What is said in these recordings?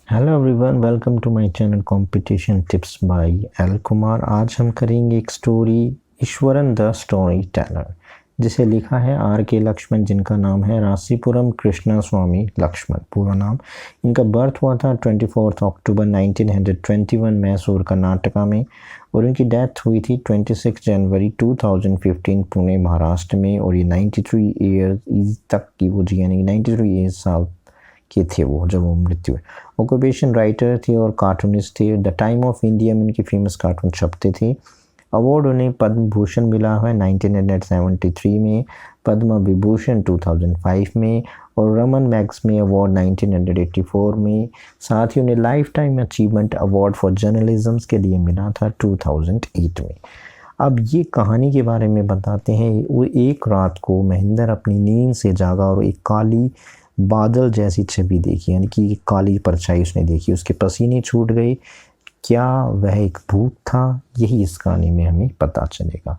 Hello everyone, welcome to my channel competition tips by L Kumar. आज हम करेंगे एक story, Eshwaran the story teller, जिसे लिखा है आर के लक्ष्मण, जिनका नाम है रासीपुरम कृष्णा स्वामी लक्ष्मण पूरा नाम। इनका बर्थ हुआ था 24 अक्टूबर 1921 मैसूर कर्नाटका में, और इनकी डेथ हुई थी 26 जनवरी 2015 पुणे महाराष्ट्र में। और ये 93 ईयर्स तक की वो जी, यानी 93 ईयर्स साल के थे वो जब वो मृत्यु हुई। ऑक्यूपेशन राइटर थे और कार्टूनिस्ट थे। द टाइम ऑफ इंडिया में इनकी फेमस कार्टून छपते थे। अवार्ड उन्हें पद्म भूषण मिला है 1973 में, पद्म विभूषण 2005 में, और रमन मैग्स में अवार्ड 1984 में। साथ ही उन्हें life time achievement award for journalism के लिए मिला था 2008 में। अब ये कहानी के बारे में बताते हैं। वो एक रात को महेंद्र अपनी नींद से जागा और एक काली बादल जैसी छवि देखी, यानी कि काली परछाई उसने देखी। उसके पसीने छूट गए। क्या वह एक भूत था? यही इस कहानी में हमें पता चलेगा।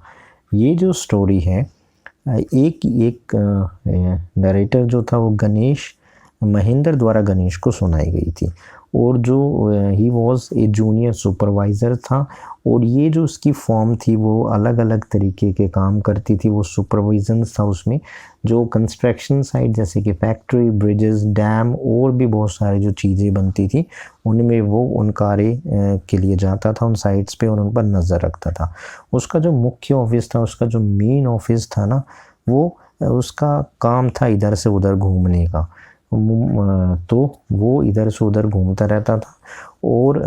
ये जो स्टोरी है, एक नरेटर जो था वो गणेश, महेंद्र द्वारा गणेश को सुनाई गई थी। और जो he was a junior supervisor था, और ये जो उसकी फॉर्म थी वो अलग अलग तरीके के काम करती थी। वो सुपरविजन था उसमें, जो कंस्ट्रक्शन साइट जैसे कि फैक्ट्री, ब्रिजेस, डैम और भी बहुत सारी जो चीज़ें बनती थी उनमें वो उन कार्य के लिए जाता था, उन साइट्स पे, और उन पर नज़र रखता था। उसका जो मुख्य ऑफिस था, उसका जो मेन ऑफिस था ना, वो उसका काम था इधर से उधर घूमने का। तो वो इधर से उधर घूमता रहता था। और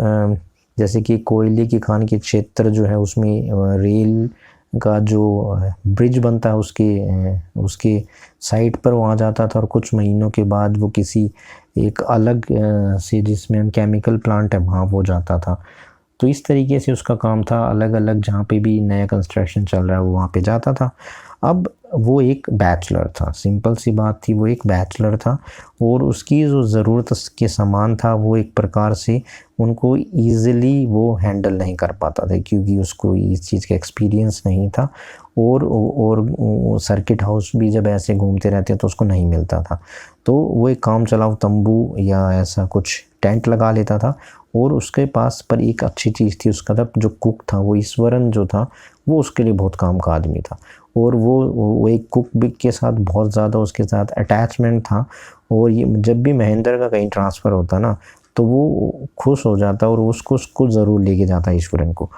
जैसे कि कोयले की खान के क्षेत्र जो है उसमें रेल का जो ब्रिज बनता है उसके साइड पर वहाँ जाता था। और कुछ महीनों के बाद वो किसी एक अलग से, जिसमें हम केमिकल प्लांट है, वहाँ वो जाता था। तो इस तरीके से उसका काम था। अलग अलग जहाँ पे भी नया कंस्ट्रक्शन चल रहा है वो वहाँ पे जाता था। अब वो एक बैचलर था, सिंपल सी बात थी, वो एक बैचलर था। और उसकी जो ज़रूरत के सामान था वो एक प्रकार से उनको ईज़िली वो हैंडल नहीं कर पाता था, क्योंकि उसको इस चीज़ का एक्सपीरियंस नहीं था। और सर्किट हाउस भी जब ऐसे घूमते रहते तो उसको नहीं मिलता था। तो वो एक काम चलाऊ तंबू या ऐसा कुछ टेंट लगा लेता था। और उसके पास पर एक अच्छी चीज़ थी, उसका था जो कुक था, वो ईश्वरन जो था, वो उसके लिए बहुत काम का आदमी था। और वो एक कुक बिक के साथ बहुत ज़्यादा उसके साथ अटैचमेंट था। और ये जब भी महेंद्र का कहीं ट्रांसफ़र होता ना, तो वो खुश हो जाता और उसको ज़रूर लेके जाता ईश्वरन को।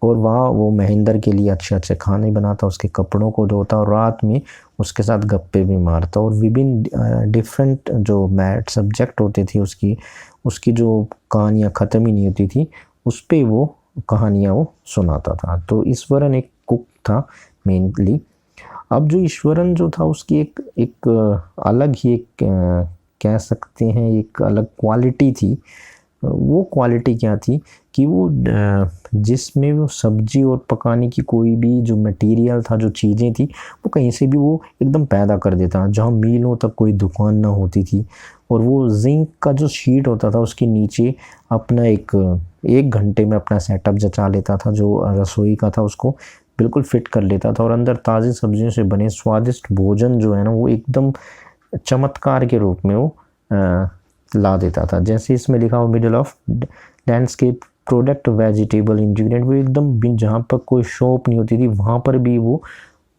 और वहाँ वो महेंद्र के लिए अच्छे अच्छे खाने बनाता, उसके कपड़ों को धोता, और रात में उसके साथ गप्पे भी मारता। और विभिन्न डिफरेंट जो मैथ सब्जेक्ट होते थे, उसकी जो कहानियाँ ख़त्म ही नहीं होती थी, उस पर वो कहानियाँ वो सुनाता था। तो ईश्वरन एक कुक था मेनली। अब जो ईश्वरन जो था उसकी एक अलग ही कह सकते हैं एक अलग क्वालिटी थी। वो क्वालिटी क्या थी कि वो जिसमें वो सब्जी और पकाने की कोई भी जो मटेरियल था, जो चीज़ें थी, वो कहीं से भी वो एकदम पैदा कर देता, जहाँ मीलों तक कोई दुकान ना होती थी। और वो जिंक का जो शीट होता था उसके नीचे अपना एक घंटे में अपना सेटअप जचा लेता था, जो रसोई का था उसको बिल्कुल फिट कर लेता था। और अंदर ताज़ी सब्जियों से बने स्वादिष्ट भोजन जो है ना, वो एकदम चमत्कार के रूप में वो ला देता था। जैसे इसमें लिखा हो middle of landscape product vegetable ingredient, वो एकदम जहाँ पर कोई शॉप नहीं होती थी वहाँ पर भी वो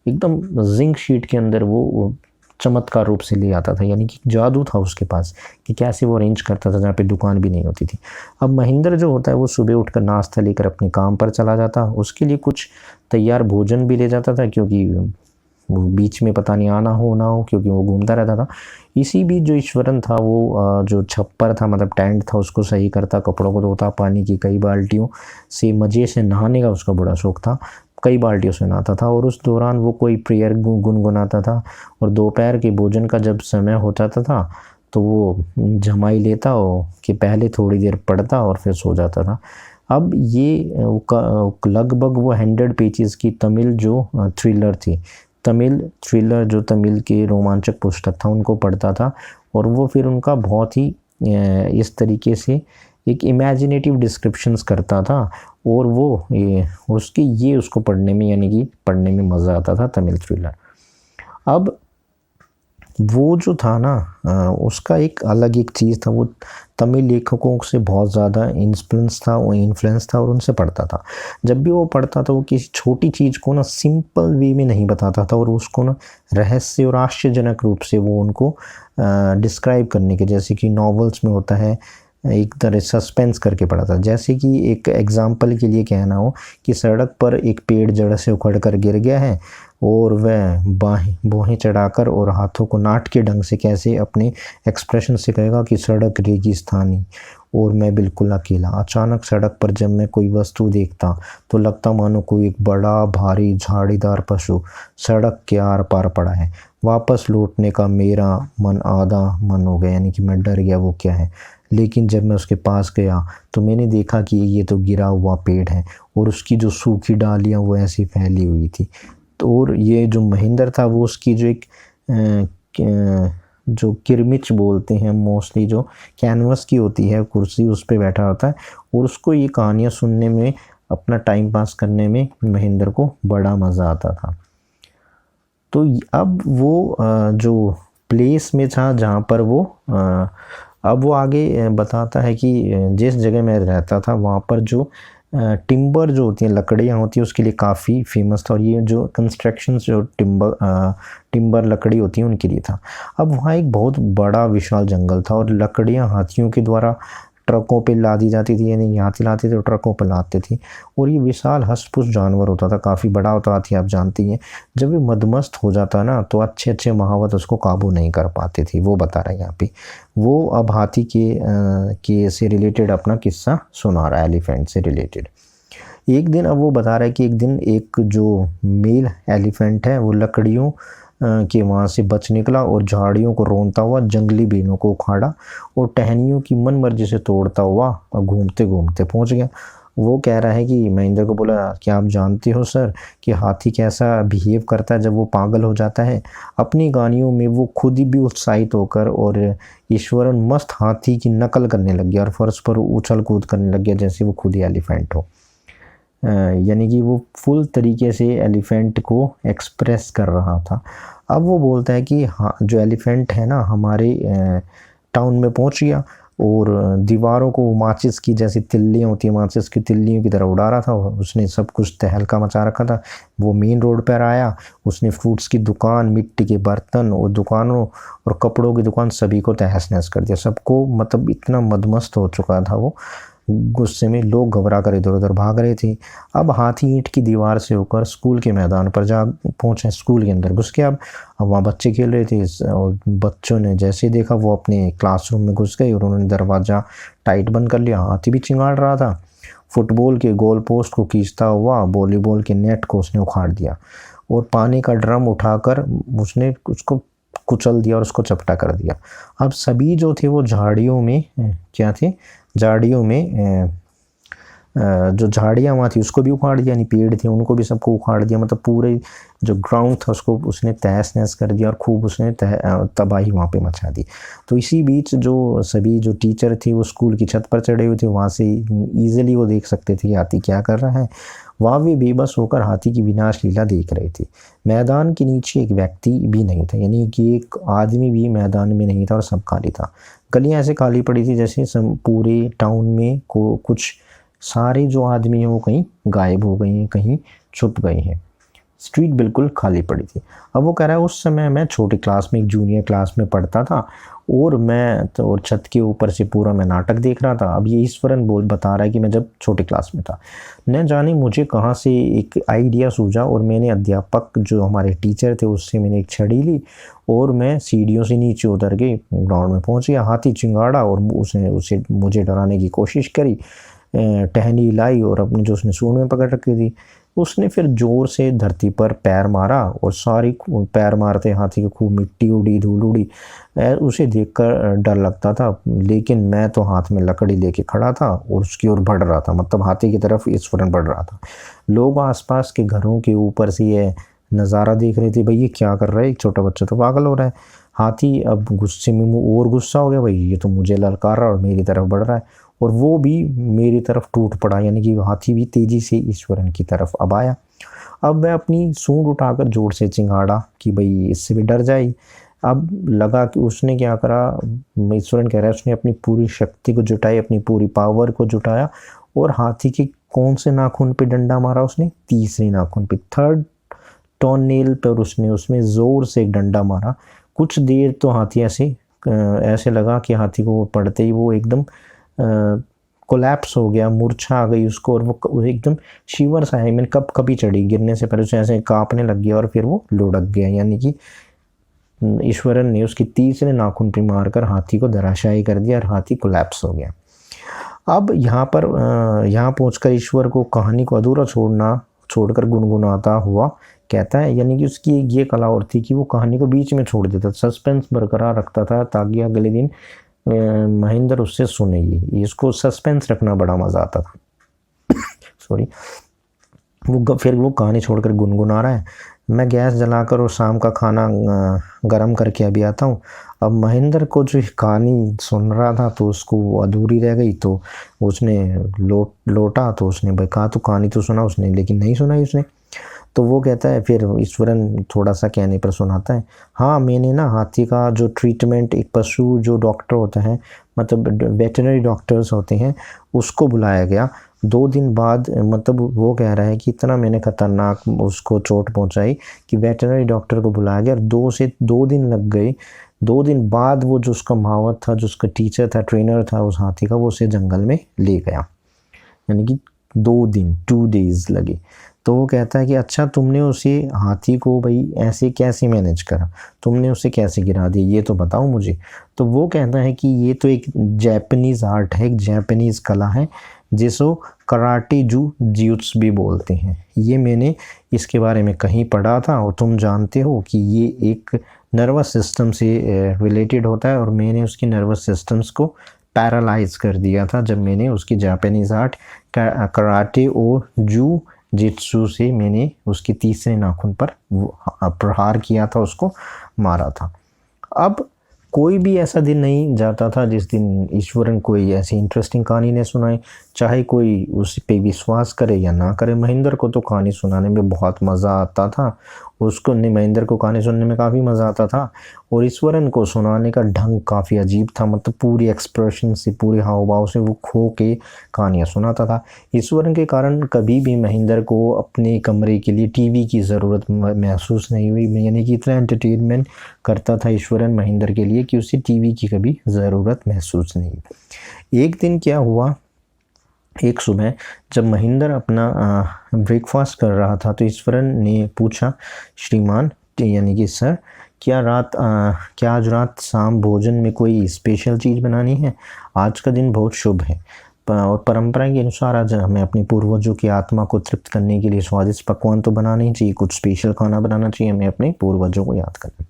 एकदम जिंक शीट के अंदर वो चमत्कार रूप से ले आता था। यानी कि जादू था उसके पास कि कैसे वो अरेंज करता था जहाँ पे दुकान भी नहीं होती थी। अब महेंद्र जो होता है वो सुबह उठकर नाश्ता लेकर अपने काम पर चला जाता, उसके लिए कुछ तैयार भोजन भी ले जाता था, क्योंकि वो बीच में पता नहीं आना हो ना हो, क्योंकि वो घूमता रहता था। इसी बीच जो ईश्वरन था वो जो छप्पर था, मतलब टेंट था, उसको सही करता, कपड़ों को धोता, पानी की कई बाल्टियों से मज़े से नहाने का उसका बड़ा शौक था, कई बाल्टियों से नहाता था। और उस दौरान वो कोई प्रेयर गुनगुनाता था। और दोपहर के भोजन का जब समय हो जाता था तो वो जमाई लेता हो कि पहले थोड़ी देर पढ़ता और फिर सो जाता था। अब ये लगभग वो 100 पेजेस की तमिल जो थ्रिलर थी, जो तमिल के रोमांचक पुस्तक था, उनको पढ़ता था। और वो फिर उनका बहुत ही इस तरीके से एक इमेजिनेटिव डिस्क्रिप्शंस करता था। और वो उसको पढ़ने में, यानी कि पढ़ने में मज़ा आता था तमिल थ्रिलर। अब वो जो था ना उसका एक अलग एक चीज़ था, वो तमिल लेखकों से बहुत ज़्यादा इन्फ्लुएंस था और उनसे पढ़ता था। जब भी वो पढ़ता था वो किसी छोटी चीज़ को ना सिंपल वे में नहीं बताता था और उसको ना रहस्य और आश्चर्यजनक रूप से वो उनको डिस्क्राइब करने के, जैसे कि नॉवेल्स में होता है एक तरह सस्पेंस करके पढ़ा था। जैसे कि एक एग्जाम्पल के लिए कहना हो कि सड़क पर एक पेड़ जड़ से उखड़ कर गिर गया है और वह बोहें चढ़ाकर और हाथों को नाटकीय ढंग से कैसे अपने एक्सप्रेशन से कहेगा कि सड़क रेगिस्तानी और मैं बिल्कुल अकेला। अचानक सड़क पर जब मैं कोई वस्तु देखता तो लगता मानो कोई एक बड़ा भारी झाड़ीदार पशु सड़क के आर पार पड़ा है। वापस लौटने का मेरा मन आधा मन हो गया, यानी कि मैं डर गया वो क्या है। लेकिन जब मैं उसके पास गया तो मैंने देखा कि ये तो गिरा हुआ पेड़ है और उसकी जो सूखी डालियाँ वो ऐसी फैली हुई थी। तो और ये जो महेंद्र था वो उसकी जो एक जो किरमिच बोलते हैं मोस्टली, जो कैनवस की होती है कुर्सी, उस पे बैठा होता है और उसको ये कहानियाँ सुनने में, अपना टाइम पास करने में महेंद्र को बड़ा मज़ा आता था। तो अब वो जो प्लेस में था जहाँ पर वो अब वो आगे बताता है कि जिस जगह मैं रहता था वहाँ पर जो टिम्बर जो होती हैं, लकड़ियाँ होती हैं, उसके लिए काफ़ी फेमस था और ये जो कंस्ट्रक्शंस जो टिम्बर लकड़ी होती हैं उनके लिए था। अब वहाँ एक बहुत बड़ा विशाल जंगल था और लकड़ियाँ हाथियों के द्वारा ट्रकों पे लादी जाती थी, यानी हाथी लाते थे और ट्रकों पे लाते थे और ये विशाल हष्ट-पुष्ट जानवर होता था, काफ़ी बड़ा होता हाथी, आप जानती हैं। जब ये मदमस्त हो जाता ना तो अच्छे महावत उसको काबू नहीं कर पाते थे, वो बता रहा है यहाँ पे। वो अब हाथी के से रिलेटेड अपना किस्सा सुना रहा है, एलिफेंट से रिलेटेड। एक दिन अब वो बता रहा है कि एक दिन एक जो मेल एलिफेंट है वो लकड़ियों के वहाँ से बच निकला और झाड़ियों को रोंदता हुआ जंगली बेलों को उखाड़ा और टहनियों की मन मर्जी से तोड़ता हुआ घूमते घूमते पहुँच गया। वो कह रहा है कि महेंद्र को बोला, क्या आप जानते हो सर कि हाथी कैसा बिहेव करता है जब वो पागल हो जाता है। अपनी कहानियों में वो खुद ही भी उत्साहित होकर और ईश्वरन मस्त हाथी की नकल करने लग गया और फर्श पर उछल कूद करने लग गया जैसे वो खुद ही एलिफेंट हो। यानी कि वो फुल तरीके से एलिफेंट को एक्सप्रेस कर रहा था। अब वो बोलता है कि हाँ, जो एलिफेंट है ना हमारे टाउन में पहुंच गया और दीवारों को माचिस की जैसी तिल्लियाँ होती हैं, माचिस की तिल्लियों की तरह उड़ा रहा था। उसने सब कुछ तहलका मचा रखा था। वो मेन रोड पर आया, उसने फ्रूट्स की दुकान, मिट्टी के बर्तन और दुकानों और कपड़ों की दुकान सभी को तहस नहस कर दिया। सबको मतलब इतना मदमस्त हो चुका था वो, गुस्से में लोग घबरा कर इधर उधर भाग रहे थे। अब हाथी ईंट की दीवार से होकर स्कूल के मैदान पर जा पहुंचे, स्कूल के अंदर घुस के अब वहाँ बच्चे खेल रहे थे और बच्चों ने जैसे ही देखा वो अपने क्लासरूम में घुस गए और उन्होंने दरवाज़ा टाइट बंद कर लिया। हाथी भी चिंगाड़ रहा था। फुटबॉल के गोल पोस्ट को खींचता हुआ वॉलीबॉल के नेट को उसने उखाड़ दिया और पानी का ड्रम उठाकर उसने उसको कुचल दिया और उसको चपटा कर दिया। अब सभी जो थे वो झाड़ियों में क्या थे, झाड़ियों में जो झाड़ियाँ वहाँ थी उसको भी उखाड़ दिया, यानी पेड़ थे उनको भी सबको उखाड़ दिया। मतलब पूरे जो ग्राउंड था उसको उसने तहस नहस कर दिया और खूब उसने तबाही वहाँ पे मचा दी। तो इसी बीच जो सभी जो टीचर थे वो स्कूल की छत पर चढ़े हुए थे, वहाँ से ईजिली वो देख सकते थे कि हाथी क्या कर रहा है। वहाँ वे बेबस होकर हाथी की विनाश लीला देख रहे थे। मैदान के नीचे एक व्यक्ति भी नहीं था, यानी कि एक आदमी भी मैदान में नहीं था और सब खाली था। गलियाँ ऐसे खाली पड़ी थी जैसे पूरे टाउन में को कुछ सारे जो आदमी हैं वो कहीं गायब हो गए हैं, कहीं छुप गए हैं। स्ट्रीट बिल्कुल खाली पड़ी थी। अब वो कह रहा है उस समय मैं छोटी क्लास में, एक जूनियर क्लास में पढ़ता था और मैं तो और छत के ऊपर से पूरा मैं नाटक देख रहा था। अब ये ईश्वरन बता रहा है कि मैं जब छोटी क्लास में था, न जाने मुझे कहाँ से एक आइडिया सूझा और मैंने अध्यापक जो हमारे टीचर थे उससे मैंने एक छड़ी ली और मैं सीढ़ियों से नीचे उतर के ग्राउंड में पहुँच गया। हाथी चिंगाड़ा और उसने उसे मुझे डराने की कोशिश करी, टहनी लाई और अपने जो उसने सूंड में पकड़ रखी थी उसने फिर जोर से धरती पर पैर मारा और सारी पैर मारते हाथी की खूब मिट्टी उड़ी, धूल उड़ी। उसे देखकर डर लगता था, लेकिन मैं तो हाथ में लकड़ी लेके खड़ा था और उसकी ओर बढ़ रहा था, मतलब हाथी की तरफ ईश्वरन बढ़ रहा था। लोग आसपास के घरों के ऊपर से ये नज़ारा देख रहे थे, भाई ये क्या कर रहा है, एक छोटा बच्चा तो पागल हो रहा है। हाथी अब गुस्से में और गुस्सा हो गया, भाई ये तो मुझे ललकार रहा और मेरी तरफ बढ़ रहा है और वो भी मेरी तरफ टूट पड़ा, यानी कि हाथी भी तेज़ी से ईश्वरन की तरफ अब आया। अब मैं अपनी सूंड उठाकर जोर से चिंगाड़ा कि भाई इससे भी डर जाए। अब लगा कि उसने क्या करा, ईश्वरन कह रहा है उसने अपनी पूरी शक्ति को जुटाई, अपनी पूरी पावर को जुटाया और हाथी के कौन से नाखून पे डंडा मारा उसने, तीसरे नाखून पे, थर्ड टॉन नेल पर उसने उसमें ज़ोर से एक डंडा मारा। कुछ देर तो हाथी ऐसे लगा कि हाथी को पड़ते ही वो एकदम कोलैप्स हो गया, मूर्छा आ गई उसको और वो एकदम शिवर सा है, मैंने कभी चढ़ी, गिरने से पहले उसे ऐसे कांपने लग गया और फिर वो लुढ़क गया। यानी कि ईश्वरन ने उसकी तीसरे नाखून पे मारकर हाथी को धराशायी कर दिया और हाथी कोलैप्स हो गया। अब यहाँ पहुंचकर ईश्वर को कहानी को अधूरा छोड़कर गुनगुनाता हुआ कहता है, यानी कि उसकी ये कला और थी कि वो कहानी को बीच में छोड़ देता, सस्पेंस बरकरार रखता था ताकि अगले दिन महेंद्र उससे सुनेगी। इसको सस्पेंस रखना बड़ा मज़ा आता था। सॉरी। फिर वो कहानी छोड़कर गुनगुना रहा है, मैं गैस जलाकर और शाम का खाना गरम करके अभी आता हूँ। अब महेंद्र को जो कहानी सुन रहा था तो उसको वो अधूरी रह गई, तो उसने लौटा तो उसने कहा तो कहानी तो सुना उसने, लेकिन नहीं सुनाई उसने। तो वो कहता है, फिर ईश्वरन थोड़ा सा कहने पर सुनाता है, हाँ मैंने ना हाथी का जो ट्रीटमेंट, एक पशु जो डॉक्टर होता है, मतलब वेटरनरी डॉक्टर्स होते हैं, उसको बुलाया गया 2 दिन बाद। मतलब वो कह रहा है कि इतना मैंने ख़तरनाक उसको चोट पहुंचाई कि वेटरनरी डॉक्टर को बुलाया गया और 2 दिन लग गए। 2 दिन बाद वो जो उसका मावत था, जो उसका टीचर था, ट्रेनर था उस हाथी का, वो उसे जंगल में ले गया। यानी कि 2 डेज लगे। तो वो कहता है कि अच्छा तुमने उसे हाथी को भाई ऐसे कैसे मैनेज करा, तुमने उसे कैसे गिरा दिया, ये तो बताओ मुझे। तो वो कहता है कि ये तो एक जापानीज़ आर्ट है, एक जापानीज़ कला है जिसको कराटे जियुत्सु भी बोलते हैं। ये मैंने इसके बारे में कहीं पढ़ा था और तुम जानते हो कि ये एक नर्वस सिस्टम से रिलेटेड होता है और मैंने उसकी नर्वस सिस्टम्स को पैरालाइज कर दिया था जब मैंने उसकी जापानीज़ आर्ट कराटे और जित्सु से मैंने उसके तीसरे नाखून पर प्रहार किया था, उसको मारा था। अब कोई भी ऐसा दिन नहीं जाता था जिस दिन ईश्वरन कोई ऐसी इंटरेस्टिंग कहानी ने सुनाई, चाहे कोई उस पे विश्वास करे या ना करे। महेंद्र को तो कहानी सुनाने में बहुत मज़ा आता था, महेंद्र को कहानी सुनने में काफ़ी मज़ा आता था और ईश्वरन को सुनाने का ढंग काफ़ी अजीब था। मतलब पूरी एक्सप्रेशन से, पूरे हाव भाव से वो खो के कहानियाँ सुनाता था। ईश्वरन के कारण कभी भी महेंद्र को अपने कमरे के लिए टीवी की ज़रूरत महसूस नहीं हुई। यानी कि इतना एंटरटेनमेंट करता था ईश्वरन महेंद्र के लिए कि उसे टीवी की कभी ज़रूरत महसूस नहीं हुई। एक दिन क्या हुआ, एक सुबह जब महेंद्र अपना ब्रेकफास्ट कर रहा था तो ईश्वरन ने पूछा, श्रीमान यानी कि सर, क्या आज रात शाम भोजन में कोई स्पेशल चीज़ बनानी है? आज का दिन बहुत शुभ है और परंपरा के अनुसार आज हमें अपने पूर्वजों की आत्मा को तृप्त करने के लिए स्वादिष्ट पकवान तो बनाना ही चाहिए, कुछ स्पेशल खाना बनाना चाहिए, हमें अपने पूर्वजों को याद करना।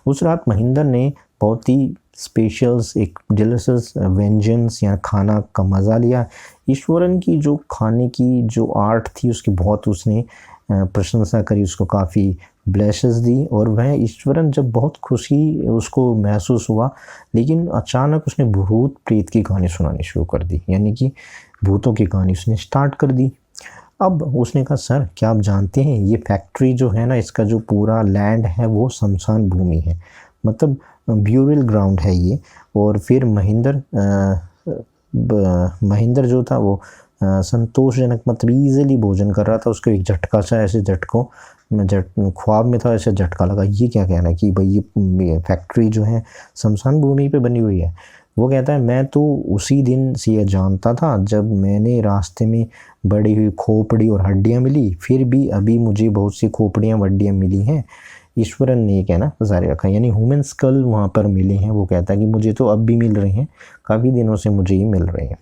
उस रात महेंद्र ने बहुत ही स्पेशल्स, एक डिलीशियस व्यंजन्स या खाना का मज़ा लिया। ईश्वरन की जो खाने की जो आर्ट थी उसकी बहुत उसने प्रशंसा करी, उसको काफ़ी ब्लेसेस दी और वह ईश्वरन जब बहुत खुशी उसको महसूस हुआ, लेकिन अचानक उसने भूत प्रेत की कहानी सुनानी शुरू कर दी। यानी कि भूतों की कहानी उसने स्टार्ट कर दी। अब उसने कहा, सर क्या आप जानते हैं ये फैक्ट्री जो है ना, इसका जो पूरा लैंड है वो शमशान भूमि है, मतलब ब्यूरियल ग्राउंड है ये। और फिर महेंद्र जो था वो संतोषजनक, मतलब ईजिली भोजन कर रहा था। उसको एक झटका सा, ऐसे ख्वाब में था, ऐसे झटका लगा, ये क्या कहना है कि भाई ये फैक्ट्री जो है शमशान भूमि पे बनी हुई है। वो कहता है, मैं तो उसी दिन से ये जानता था जब मैंने रास्ते में बड़ी हुई खोपड़ी और हड्डियाँ मिली, फिर भी अभी मुझे बहुत सी खोपड़ियाँ हड्डियाँ मिली हैं। ईश्वरन ने ये कहना जारी रखा, यानी ह्यूमन स्कल वहाँ पर मिले हैं। वो कहता है कि मुझे तो अब भी मिल रहे हैं, काफ़ी दिनों से मुझे ही मिल रहे हैं।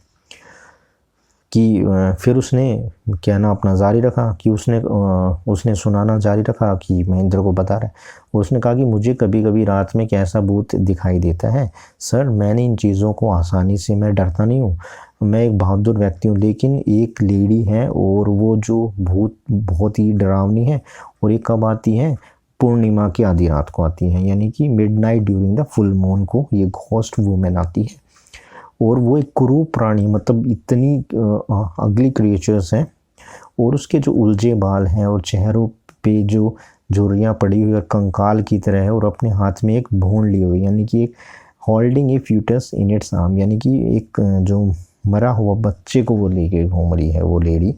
कि फिर उसने कहना अपना जारी रखा कि उसने सुनाना जारी रखा कि महेंद्र को बता रहा है। उसने कहा कि मुझे कभी कभी रात में कैसा भूत दिखाई देता है सर, मैंने इन चीज़ों को आसानी से, मैं डरता नहीं हूँ, मैं एक बहादुर व्यक्ति हूँ, लेकिन एक लेडी है और वो जो भूत बहुत ही डरावनी है और ये कब आती है, पूर्णिमा की आधी रात को आती है, यानी कि midnight during the full moon को ये घोस्ट वूमेन आती है। और वो एक क्रूर प्राणी, मतलब इतनी अगली क्रिएचर्स हैं और उसके जो उलझे बाल हैं और चेहरों पे जो झुर्रियाँ पड़ी हुई और कंकाल की तरह है और अपने हाथ में एक भूण ली हुई, यानी कि एक holding A foetus in its arm, यानी कि एक जो मरा हुआ बच्चे को वो लेके घूम रही है वो लेडी।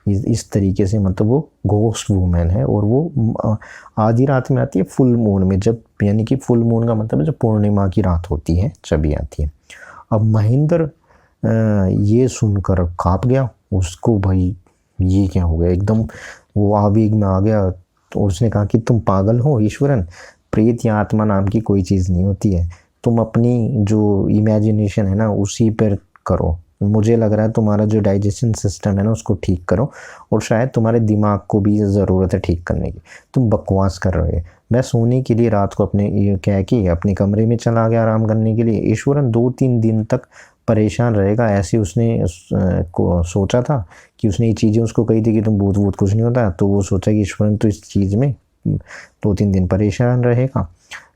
इस तरीके से मतलब वो घोस्ट वूमेन है और वो आधी रात में आती है फुल मून में, जब यानी कि फुल मून का मतलब है जब पूर्णिमा की रात होती है तभी आती है। अब महेंद्र ये सुनकर काँप गया, उसको भाई ये क्या हो गया, एकदम वो आवेग में आ गया। तो उसने कहा कि तुम पागल हो ईश्वरन, प्रेत या आत्मा नाम की कोई चीज़ नहीं होती है, तुम अपनी जो इमेजिनेशन है ना उसी पर करो, मुझे लग रहा है तुम्हारा जो डाइजेशन सिस्टम है ना उसको ठीक करो, और शायद तुम्हारे दिमाग को भी ज़रूरत है ठीक करने की, तुम बकवास कर रहे हो। मैं सोने के लिए रात को अपने ये कह के अपने कमरे में चला गया आराम करने के लिए। ईश्वरन 2-3 दिन तक परेशान रहेगा ऐसे उसने को सोचा था कि उसने ये चीज़ें उसको कही थी कि तुम भूत वूत कुछ नहीं होता, तो वो सोचा कि ईश्वरन तो इस चीज़ में 2-3 दिन परेशान रहेगा।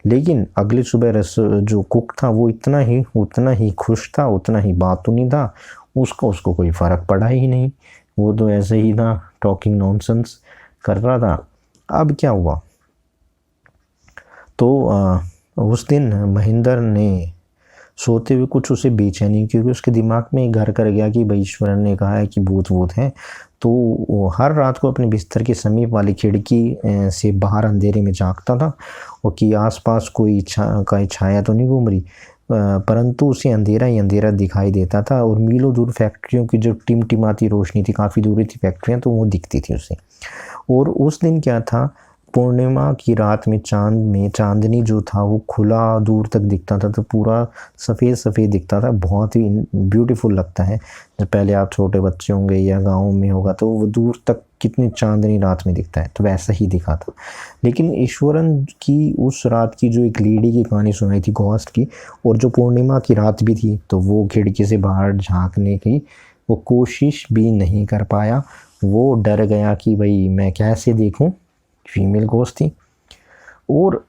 लेकिन अगली सुबह जो कुक था वो उतना ही खुश था, उतना ही बातूनी था, उसको कोई फ़र्क पड़ा ही नहीं, वो तो ऐसे ही था टॉकिंग नॉनसेंस कर रहा था। अब क्या हुआ, तो उस दिन महेंद्र ने सोते हुए कुछ उसे बेचैनी, क्योंकि उसके दिमाग में घर कर गया कि भाई ईश्वरन ने कहा है कि भूत वूत हैं, तो वो हर रात को अपने बिस्तर के समीप वाली खिड़की से बाहर अंधेरे में झांकता था और कि आसपास कोई छाया तो नहीं घूम रही, परंतु उसे अंधेरा ही अंधेरा दिखाई देता था और मीलों दूर फैक्ट्रियों की जो टिमटिमाती रोशनी थी, काफ़ी दूर थी फैक्ट्रियाँ, तो वो दिखती थी उसे। और उस दिन क्या था, पूर्णिमा की रात में चांदनी जो था वो खुला दूर तक दिखता था, तो पूरा सफ़ेद सफ़ेद दिखता था, बहुत ही ब्यूटीफुल लगता है। जब पहले आप छोटे बच्चे होंगे या गांव में होगा तो वो दूर तक कितनी चांदनी रात में दिखता है, तो वैसा ही दिखा था। लेकिन ईश्वरन की उस रात की जो एक लेडी की कहानी सुनाई थी घोस्ट की, और जो पूर्णिमा की रात भी थी, तो वो खिड़की से बाहर झांकने की वो कोशिश भी नहीं कर पाया। वो डर गया कि भाई मैं कैसे देखूं, फीमेल घोस्ट थी। और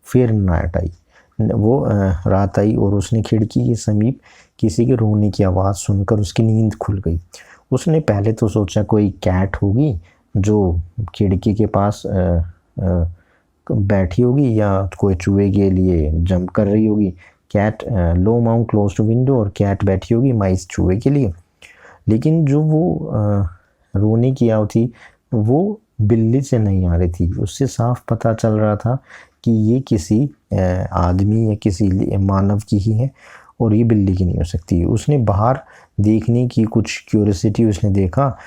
फिर नाइट आई, वो रात आई और उसने खिड़की के समीप किसी के रोने की आवाज़ सुनकर उसकी नींद खुल गई। उसने पहले तो सोचा कोई कैट होगी जो खिड़की के पास बैठी होगी या कोई चूहे के लिए जंप कर रही होगी। कैट लो माउंट क्लोज टू विंडो, और कैट बैठी होगी माइस चूहे के लिए। लेकिन जो वो रोने की आवाज़ थी वो बिल्ली से नहीं आ रही थी, उससे साफ पता चल रहा था कि ये किसी आदमी या किसी मानव की ही है और ये बिल्ली की नहीं हो सकती। उसने बाहर देखने की कुछ क्यूरियोसिटी उसने देखा,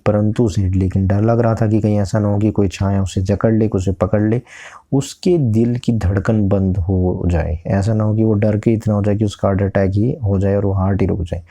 परंतु उसे लेकिन डर लग रहा था कि कहीं ऐसा ना हो कि कोई छाया उसे जकड़ ले, उसे पकड़ ले, उसके दिल की धड़कन बंद हो जाए, ऐसा ना हो कि वो डर के इतना हो जाए कि उसका हार्ट अटैक ही हो जाए और वो हार्ट ही रुक जाए।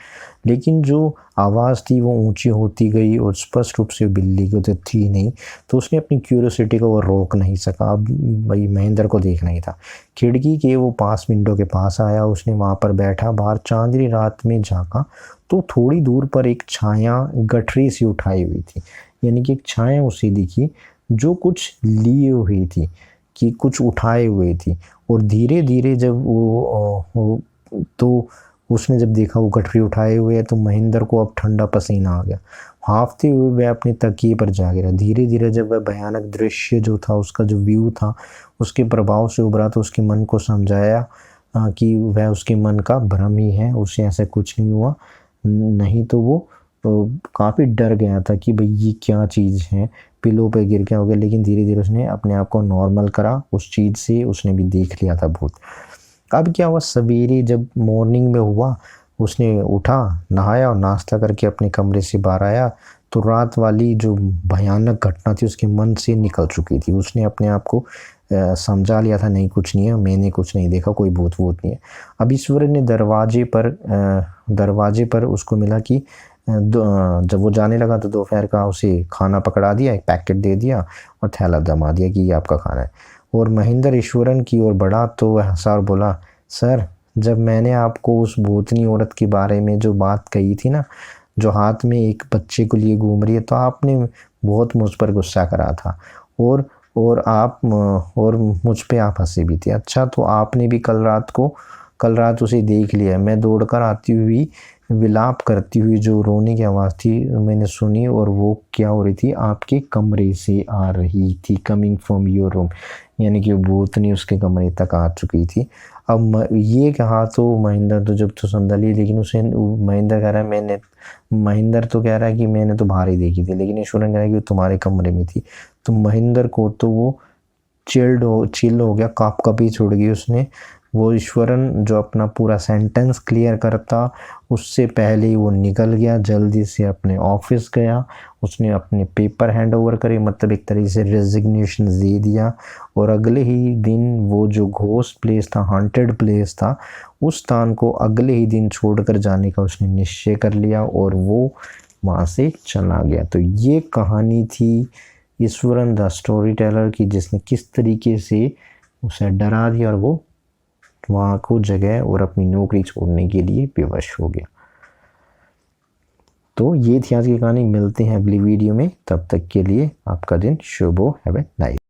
लेकिन जो आवाज़ थी वो ऊंची होती गई और स्पष्ट रूप से बिल्ली को तो थी नहीं, तो उसने अपनी क्यूरियोसिटी को वो रोक नहीं सका। अब भाई महेंद्र को देखना ही था। खिड़की के वो पास विंडो के पास आया, उसने वहाँ पर बैठा, बाहर चांदनी रात में झाँका तो थोड़ी दूर पर एक छाया गठरी सी उठाई हुई थी, यानी कि एक छाया उसे दिखी जो कुछ लिए हुई थी, कि कुछ उठाए हुए थी। और धीरे धीरे जब वो तो उसने जब देखा वो गठरी उठाए हुए है, तो महेंद्र को अब ठंडा पसीना आ गया। हाँफते हुए वह अपने तकिए पर जा गिरा। धीरे धीरे जब वह भयानक दृश्य जो था, उसका जो व्यू था, उसके प्रभाव से उभरा, तो उसके मन को समझाया कि वह उसके मन का भ्रम ही है, उसे ऐसा कुछ नहीं हुआ। नहीं तो वो काफ़ी डर गया था कि भाई ये क्या चीज़ है, पिलो पे गिर गया हो गया। लेकिन धीरे धीरे उसने अपने आप को नॉर्मल करा, उस चीज़ से उसने भी देख लिया था भूत। अब क्या हुआ, सवेरे जब मॉर्निंग में हुआ, उसने उठा, नहाया और नाश्ता करके अपने कमरे से बाहर आया, तो रात वाली जो भयानक घटना थी उसके मन से निकल चुकी थी। उसने अपने आप को समझा लिया था, नहीं कुछ नहीं है, मैंने कुछ नहीं देखा, कोई भूत वूत नहीं है। अब ईश्वर ने दरवाजे पर उसको मिला कि जब वो जाने लगा तो दोपहर का उसे खाना पकड़ा दिया, एक पैकेट दे दिया और थैला जमा दिया कि ये आपका खाना है। और महेंद्र ईश्वरन की ओर बढ़ा तो वह हंसा और बोला, सर, जब मैंने आपको उस भूतनी औरत के बारे में जो बात कही थी ना, जो हाथ में एक बच्चे को लिए घूम रही है, तो आपने बहुत मुझ पर गुस्सा करा था और मुझ पे आप हंसे भी थे। अच्छा, तो आपने भी कल रात को कल रात उसे देख लिया। मैं दौड़कर आती हुई विलाप करती हुई जो रोने की आवाज़ थी मैंने सुनी, और वो क्या हो रही थी, आपके कमरे से आ रही थी, कमिंग फ्रॉम योर रूम, यानी कि भूतनी उसके कमरे तक आ चुकी थी। अब ये कहा तो महेंद्र तो जब तो संदली, लेकिन उसे महेंद्र कह रहा है मैंने, महेंद्र तो कह रहा है कि मैंने तो बाहर ही देखी थी, लेकिन ईश्वरन कह रहा है कि तुम्हारे कमरे में थी। तो महेंद्र को तो वो चिल हो गया, काँप-काँपी छुड़ गई उसने। वो ईश्वरन जो अपना पूरा सेंटेंस क्लियर करता उससे पहले ही वो निकल गया, जल्दी से अपने ऑफिस गया। उसने अपने पेपर हैंड ओवर करे, मतलब एक तरीके से रेजिग्नेशन दे दिया। और अगले ही दिन वो जो घोस्ट प्लेस था, हॉन्टेड प्लेस था, उस स्थान को अगले ही दिन छोड़कर जाने का उसने निश्चय कर लिया और वो वहाँ से चला गया। तो ये कहानी थी ईश्वरन द स्टोरी टेलर की, जिसने किस तरीके से उसे डरा दिया और वो वहाँ को जगह और अपनी नौकरी छोड़ने के लिए बेवश हो गया। तो ये थी आज की कहानी। मिलते हैं अगली वीडियो में, तब तक के लिए आपका दिन शुभ हो। Have a nice.